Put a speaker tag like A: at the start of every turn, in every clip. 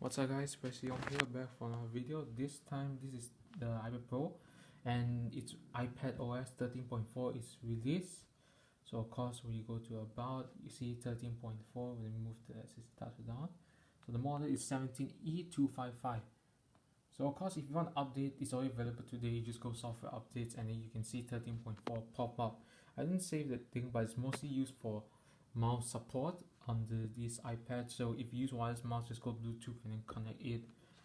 A: What's up guys, Percy on here back for another video. This time this is the iPad Pro and its iPadOS 13.4 is released. So of course when you go to about, you see 13.4, when you move the touch down. So the model is 17E255. So of course if you want to update, it's already available today. You just go software updates and then you can see 13.4 pop up. I didn't save that thing, but it's mostly used for mouse support on this iPad. So if you use wireless mouse, just go Bluetooth and then connect it.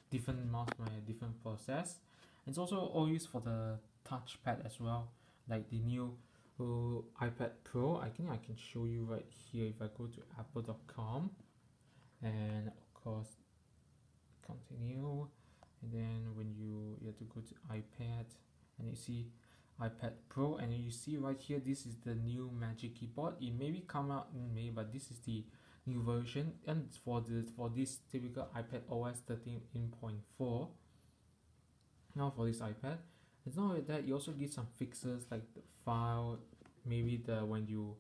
A: Different mouse might have different process. It's also all used for the touchpad as well, like the new iPad Pro. I think I can show you right here if I go to apple.com and of course continue, and then when you have to go to iPad and you see iPad Pro, and you see right here, this is the new Magic Keyboard. It maybe come out in May, but this is the new version. And for this typical iPadOS 13.4, now for this iPad, it's not only that, you also get some fixes like the file, maybe when you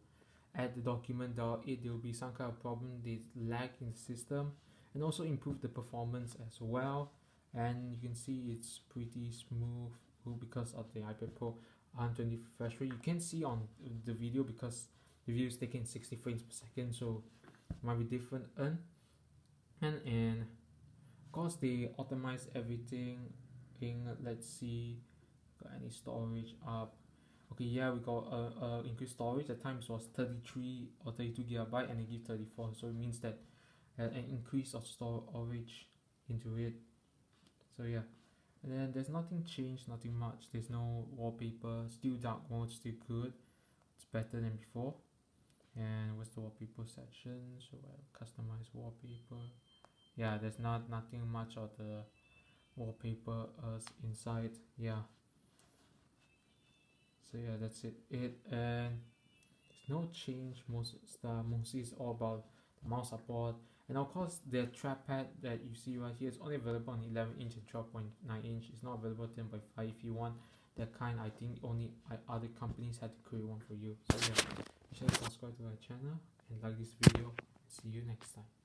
A: add the document there will be some kind of problem, they lag in the system, and also improve the performance as well. And you can see it's pretty smooth because of the iPad Pro 120 refresh rate. You can see on the video because the video is taking 60 frames per second, so it might be different. And of course they optimize everything in, let's see, got any storage up. Okay, yeah, we got increased storage. At times it was 33 or 32 gigabyte and they give 34, so it means that an increase of storage into it. So yeah, and then there's nothing changed, nothing much. There's no wallpaper, still dark mode, still good. It's better than before. And what's the wallpaper section? So customize wallpaper. Yeah, there's nothing much of the wallpaper inside. Yeah. So yeah, that's it. And there's no change. Mostly it's all about the mouse support. And of course the trackpad that you see right here is only available on 11-inch and 12.9 inch. It's not available 10.5. If you want that kind, I think only other companies had to create one for you. So yeah, be sure to subscribe to our channel and like this video. See you next time.